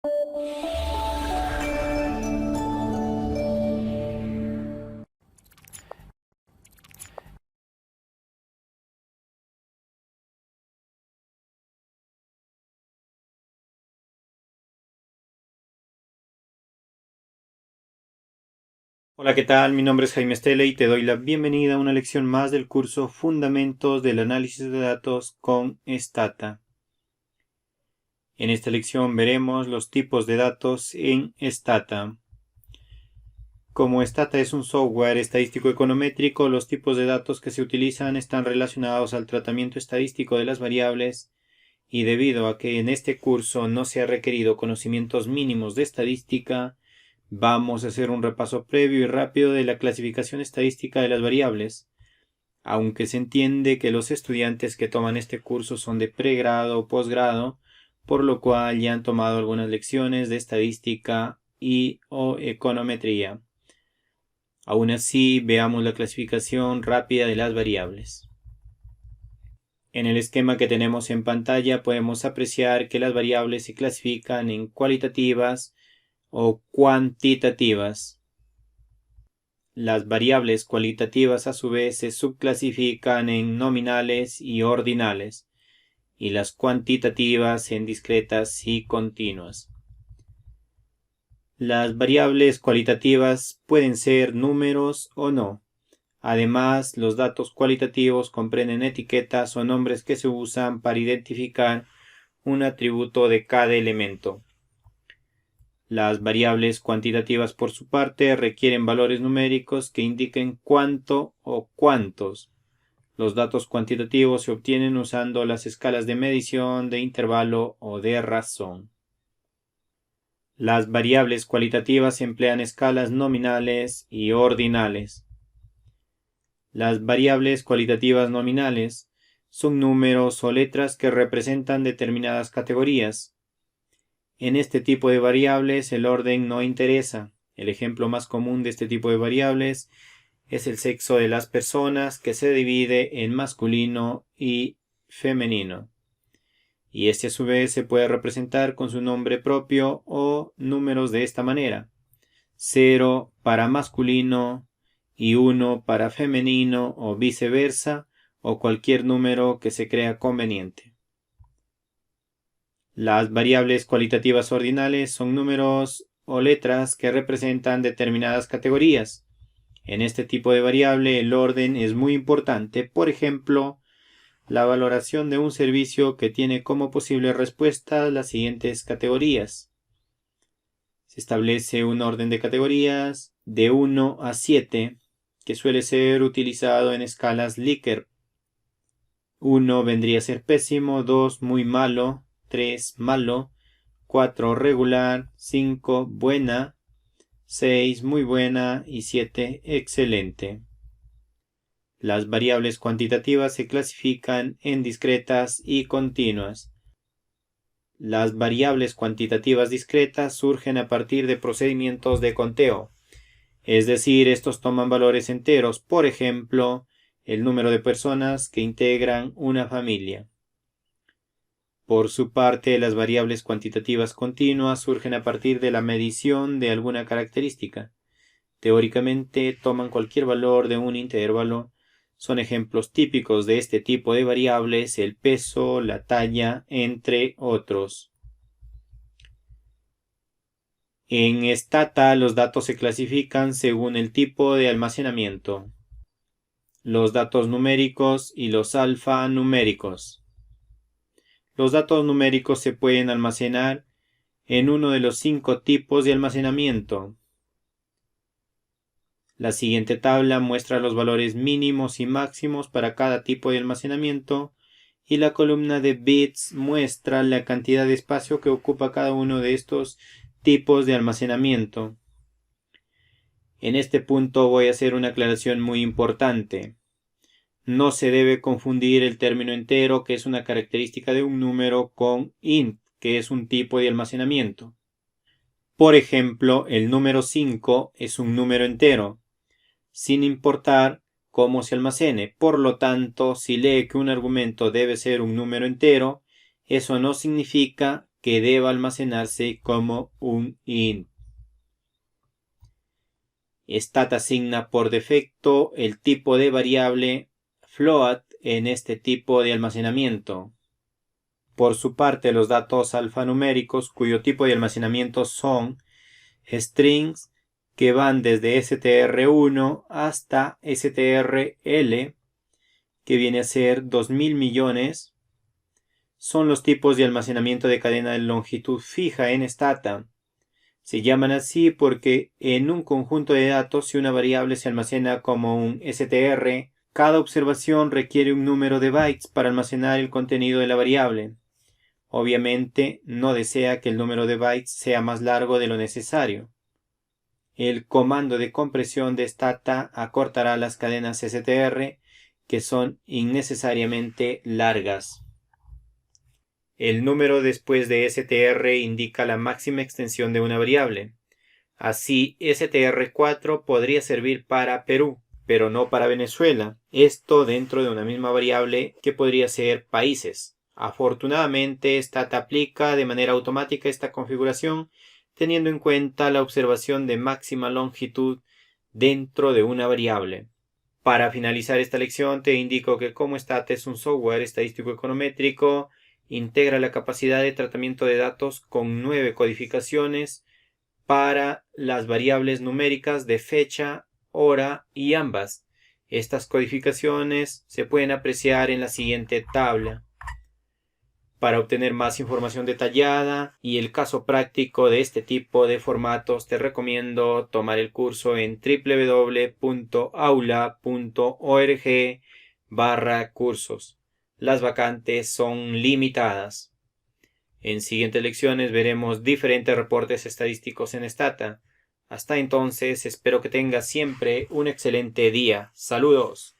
Hola, ¿qué tal? Mi nombre es Jaime Estela y te doy la bienvenida a una lección más del curso Fundamentos del Análisis de Datos con Stata. En esta lección veremos los tipos de datos en Stata. Como Stata es un software estadístico econométrico, los tipos de datos que se utilizan están relacionados al tratamiento estadístico de las variables y debido a que en este curso no se ha requerido conocimientos mínimos de estadística, vamos a hacer un repaso previo y rápido de la clasificación estadística de las variables, aunque se entiende que los estudiantes que toman este curso son de pregrado o posgrado, por lo cual ya han tomado algunas lecciones de estadística y o econometría. Aún así, veamos la clasificación rápida de las variables. En el esquema que tenemos en pantalla podemos apreciar que las variables se clasifican en cualitativas o cuantitativas. Las variables cualitativas a su vez se subclasifican en nominales y ordinales, y las cuantitativas en discretas y continuas. Las variables cualitativas pueden ser números o no. Además, los datos cualitativos comprenden etiquetas o nombres que se usan para identificar un atributo de cada elemento. Las variables cuantitativas, por su parte, requieren valores numéricos que indiquen cuánto o cuántos. Los datos cuantitativos se obtienen usando las escalas de medición, de intervalo o de razón. Las variables cualitativas emplean escalas nominales y ordinales. Las variables cualitativas nominales son números o letras que representan determinadas categorías. En este tipo de variables el orden no interesa. El ejemplo más común de este tipo de variables es el sexo de las personas, que se divide en masculino y femenino. Y este a su vez se puede representar con su nombre propio o números de esta manera: 0 para masculino y 1 para femenino o viceversa, o cualquier número que se crea conveniente. Las variables cualitativas ordinales son números o letras que representan determinadas categorías. En este tipo de variable el orden es muy importante. Por ejemplo, la valoración de un servicio que tiene como posible respuesta las siguientes categorías. Se establece un orden de categorías de 1 a 7 que suele ser utilizado en escalas Likert. 1 vendría a ser pésimo, 2 muy malo, 3 malo, 4 regular, 5 buena, 6 muy buena y 7 excelente. Las variables cuantitativas se clasifican en discretas y continuas. Las variables cuantitativas discretas surgen a partir de procedimientos de conteo, es decir, estos toman valores enteros, por ejemplo, el número de personas que integran una familia. Por su parte, las variables cuantitativas continuas surgen a partir de la medición de alguna característica. Teóricamente, toman cualquier valor de un intervalo. Son ejemplos típicos de este tipo de variables el peso, la talla, entre otros. En Stata los datos se clasifican según el tipo de almacenamiento: los datos numéricos y los alfanuméricos. Los datos numéricos se pueden almacenar en uno de los 5 tipos de almacenamiento. La siguiente tabla muestra los valores mínimos y máximos para cada tipo de almacenamiento, y la columna de bits muestra la cantidad de espacio que ocupa cada uno de estos tipos de almacenamiento. En este punto voy a hacer una aclaración muy importante. No se debe confundir el término entero, que es una característica de un número, con int, que es un tipo de almacenamiento. Por ejemplo, el número 5 es un número entero, sin importar cómo se almacene. Por lo tanto, si lee que un argumento debe ser un número entero, eso no significa que deba almacenarse como un int. Stata asigna por defecto el tipo de variable float en este tipo de almacenamiento. Por su parte, los datos alfanuméricos, cuyo tipo de almacenamiento son strings que van desde str1 hasta strl, que viene a ser 2000 millones, son los tipos de almacenamiento de cadena de longitud fija en Stata. Se llaman así porque en un conjunto de datos, si una variable se almacena como un str, cada observación requiere un número de bytes para almacenar el contenido de la variable. Obviamente, no desea que el número de bytes sea más largo de lo necesario. El comando de compresión de Stata acortará las cadenas str, que son innecesariamente largas. El número después de str indica la máxima extensión de una variable. Así, str4 podría servir para Perú, pero no para Venezuela. Esto dentro de una misma variable que podría ser países. Afortunadamente, Stata aplica de manera automática esta configuración, teniendo en cuenta la observación de máxima longitud dentro de una variable. Para finalizar esta lección, te indico que como Stata es un software estadístico econométrico, integra la capacidad de tratamiento de datos con 9 codificaciones para las variables numéricas de fecha, hora y ambas. Estas codificaciones se pueden apreciar en la siguiente tabla. Para obtener más información detallada y el caso práctico de este tipo de formatos, te recomiendo tomar el curso en www.aula.org/cursos. Las vacantes son limitadas. En siguientes lecciones veremos diferentes reportes estadísticos en Stata. Hasta entonces, espero que tengas siempre un excelente día. Saludos.